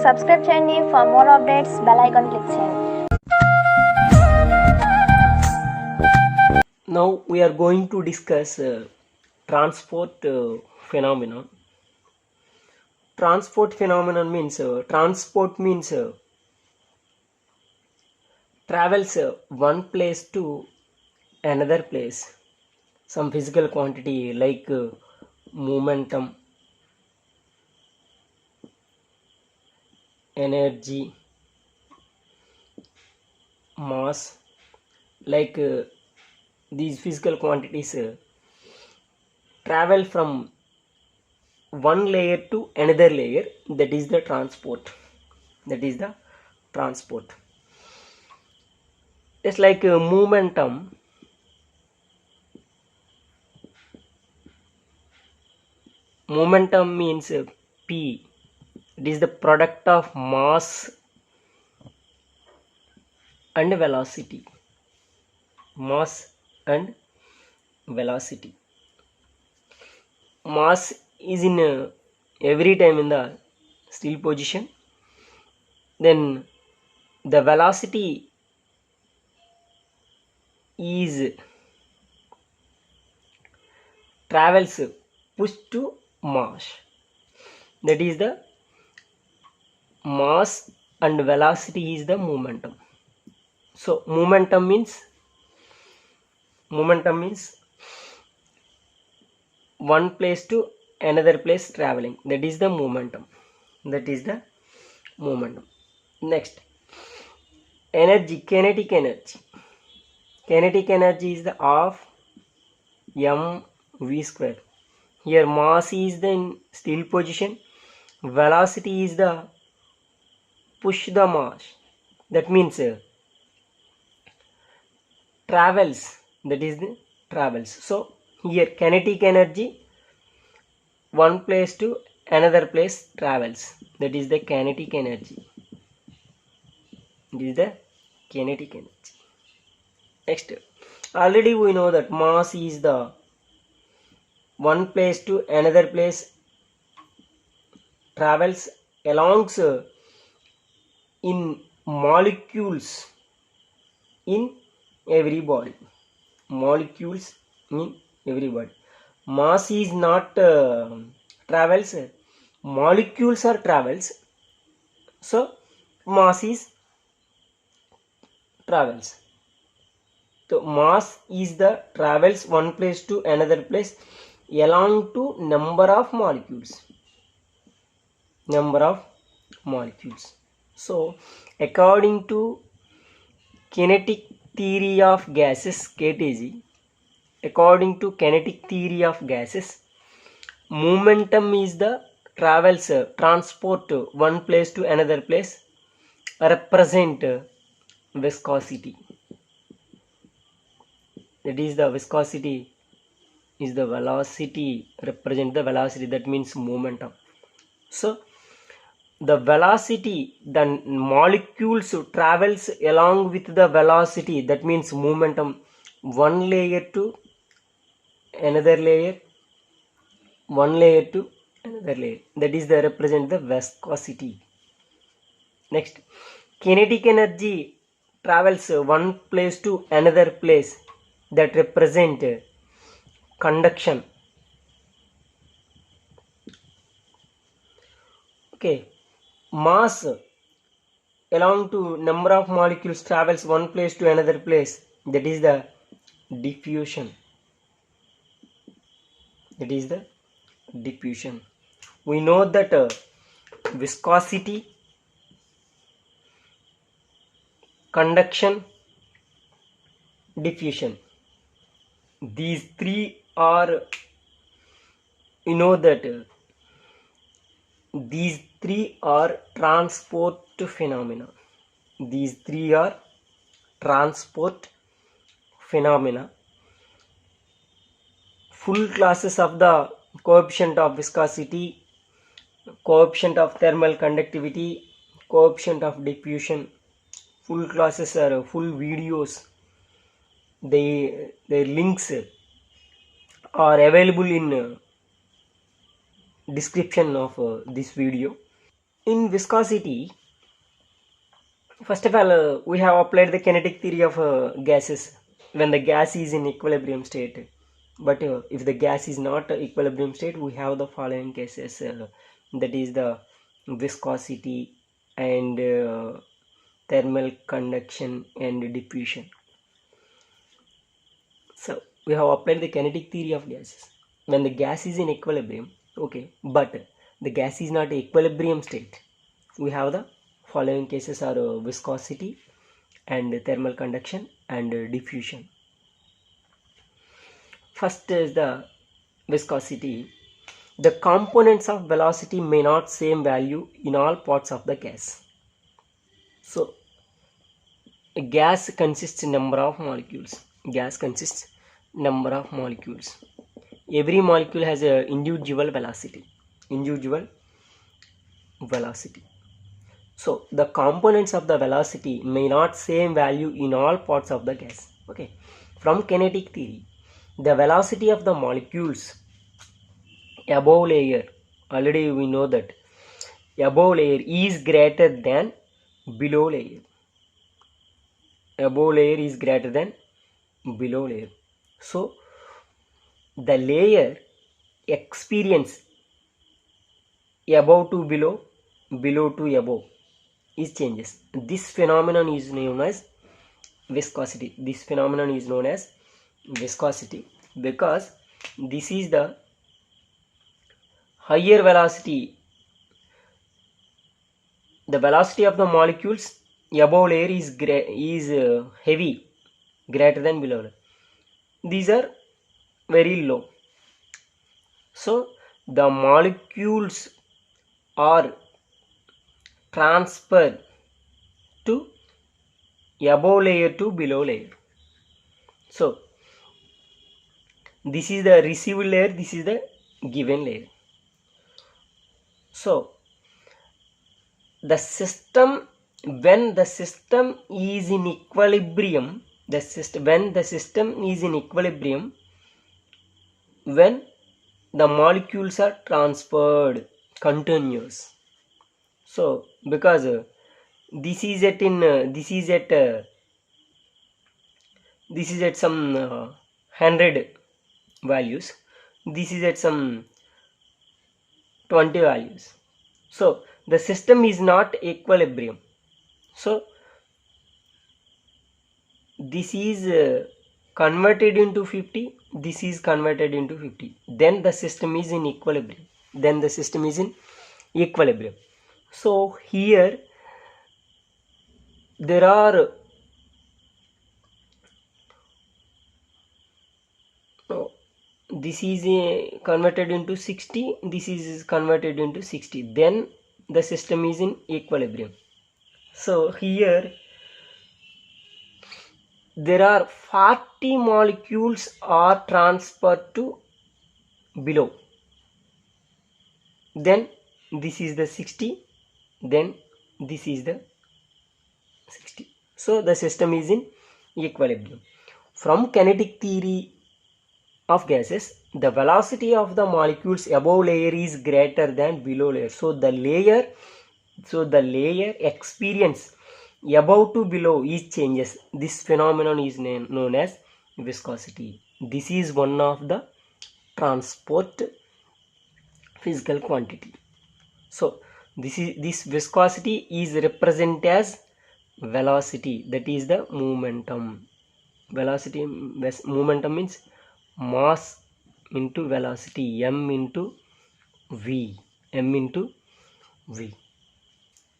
Subscribe చేయండి. For more updates bell icon click చేయండి. Now we are going to discuss transport phenomenon. Transport phenomenon means transport means travels one place to another place. Some physical quantity like momentum, energy, mass, like these physical quantities travel from one layer to another layer. That is the transport. It's like momentum. Momentum means P. It is the product of mass and velocity. Mass and velocity. Mass is in every time in the still position. Then the velocity is travels push to mass. That is the mass and velocity is the momentum. So momentum means one place to another place traveling. That is the momentum. Next, energy, kinetic energy. Kinetic energy is the of mv square. Here mass is the in still position, velocity is the push the mass. That means travels. That is the travels. So here kinetic energy one place to another place travels. That is the kinetic energy. Next, already we know that mass is the one place to another place travels along in molecules in every body. Mass is not travels, molecules are travels. So mass is travels. So mass is the travels one place to another place along to number of molecules. So according to kinetic theory of gases, KTG, according to kinetic theory of gases, momentum is the travels transport one place to another place represent viscosity. That is the viscosity is the velocity, represent the velocity. That means momentum. So the velocity, the molecules travels along with the velocity. That means momentum, one layer to another layer, that is the represent the viscosity. Next, kinetic energy travels one place to another place, that represent conduction. Okay, mass along to number of molecules travels one place to another place, that is the diffusion. We know that viscosity, conduction, diffusion, these three are, you know that these three are transport phenomena. Full classes of the coefficient of viscosity, coefficient of thermal conductivity, coefficient of diffusion, full classes are full videos. Their links are available in description of this video. In viscosity, first of all, we have applied the kinetic theory of gases when the gas is in equilibrium state. But if the gas is not equilibrium state, we have the following cases, that is the viscosity and thermal conduction and diffusion. So we have applied the kinetic theory of gases when the gas is in equilibrium, okay, but the gas is not equilibrium state. We have the following cases are viscosity and thermal conduction and diffusion. First is the viscosity. The components of velocity may not same value in all parts of the gas. So a gas consists number of molecules. Gas consists number of molecules. Every molecule has a individual velocity. Individual velocity. So the components of the velocity may not same value in all parts of the gas. Okay. From kinetic theory, the velocity of the molecules above layer, already we know that above layer is greater than below layer. Above layer is greater than below layer. So the layer experience above to below, below to above is changes. This phenomenon is known as viscosity. This phenomenon is known as viscosity because this is the higher velocity. The velocity of the molecules above layer is heavy, greater than below layer. These are very low. So the molecules are transferred to above layer to below layer. So this is the received layer, this is the given layer. So the system, when the system is in equilibrium, when the system is in equilibrium, when the molecules are transferred continuous. So because this is at some 100 values, this is at some 20 values. So the system is not equilibrium. So this is converted into 50, this is converted into 50, then the system is in equilibrium. So here there are this is converted into 60, this is converted into 60, then the system is in equilibrium. So here there are 40 molecules are transferred to below, then this is the 60, then this is the 60. So the system is in equilibrium. From kinetic theory of gases, the velocity of the molecules above layer is greater than below layer. So the layer experience above to below is changes. This phenomenon is known as viscosity. This is one of the transport physical quantity. So this viscosity is represented as velocity, that is the momentum. Momentum means mass into velocity, m into v.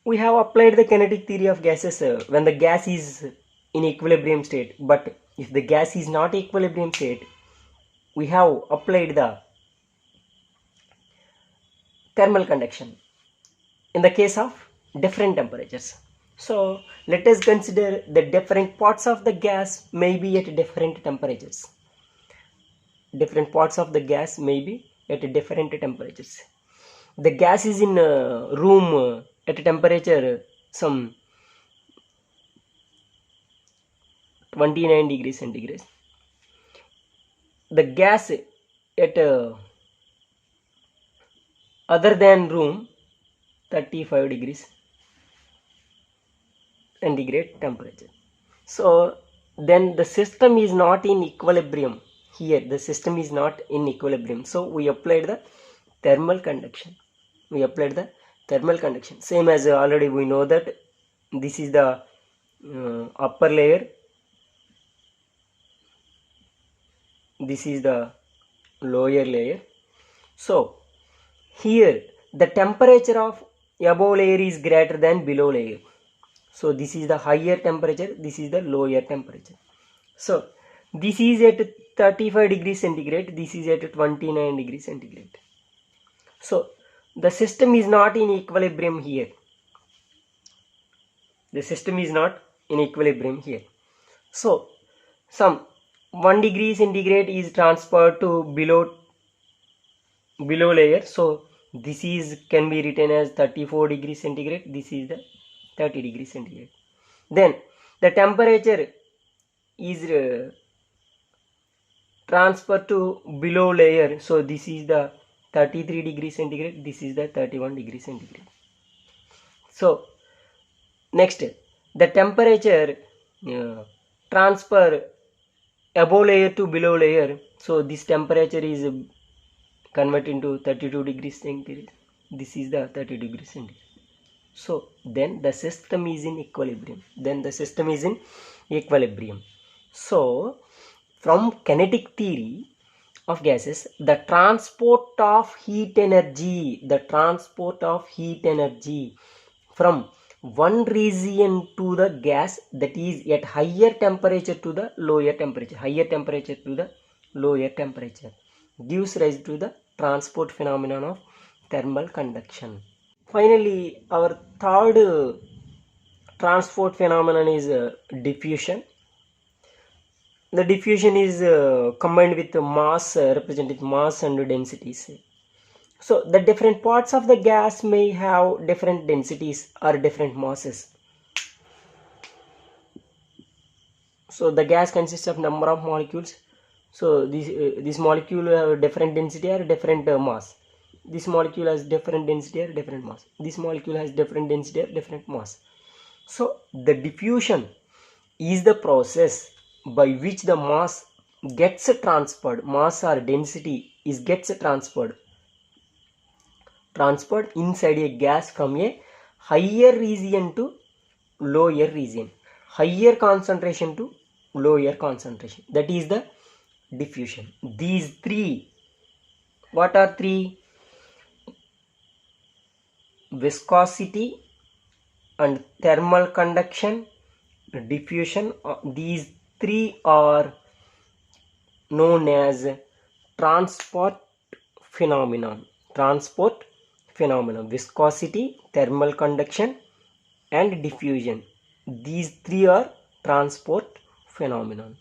We have applied the kinetic theory of gases when the gas is in equilibrium state, but if the gas is not equilibrium state, we have applied the thermal conduction in the case of different temperatures. So let us consider the different parts of the gas may be at different temperatures. Different parts of the gas may be at different temperatures. The gas is in a room at a temperature some 29 degrees centigrade. The gas at other than room 35 degrees centigrade temperature. So then the system is not in equilibrium. Here the system is not in equilibrium, so we applied the thermal conduction. Same as already we know that this is the upper layer, this is the lower layer. So here the temperature of above layer is greater than below layer. So this is the higher temperature, this is the lower temperature. So this is at 35 degrees centigrade, this is at 29 degrees centigrade. So the system is not in equilibrium here. So some 1 degree centigrade is transferred to below layer. So this is can be written as 34 degrees centigrade, this is the 30 degrees centigrade. Then the temperature is transferred to below layer. So this is the 33 degrees centigrade, this is the 31 degrees centigrade. So next, the temperature transfer above layer to below layer. So this temperature is converted into 32 degrees centigrade, this is the 30 degrees centigrade. So then the system is in equilibrium. So from kinetic theory of gases, the transport of heat energy from one region to the gas, that is at higher temperature to the lower temperature, gives rise to the transport phenomenon of thermal conduction. Finally, our third transport phenomenon is diffusion. The diffusion is combined with mass, represented mass and densities. So the different parts of the gas may have different densities or different masses. So the gas consists of number of molecules. So this molecule have different density or different mass. This molecule has different density or different mass. This molecule has different density or different mass. So the diffusion is the process by which the mass gets transferred, mass or density gets transferred inside a gas from a higher region to lower region, higher concentration to lower concentration. That is the diffusion. These three, what are three? Viscosity and thermal conduction, diffusion. These three are known as transport phenomenon. Viscosity, thermal conduction and diffusion. These three are transport phenomenon.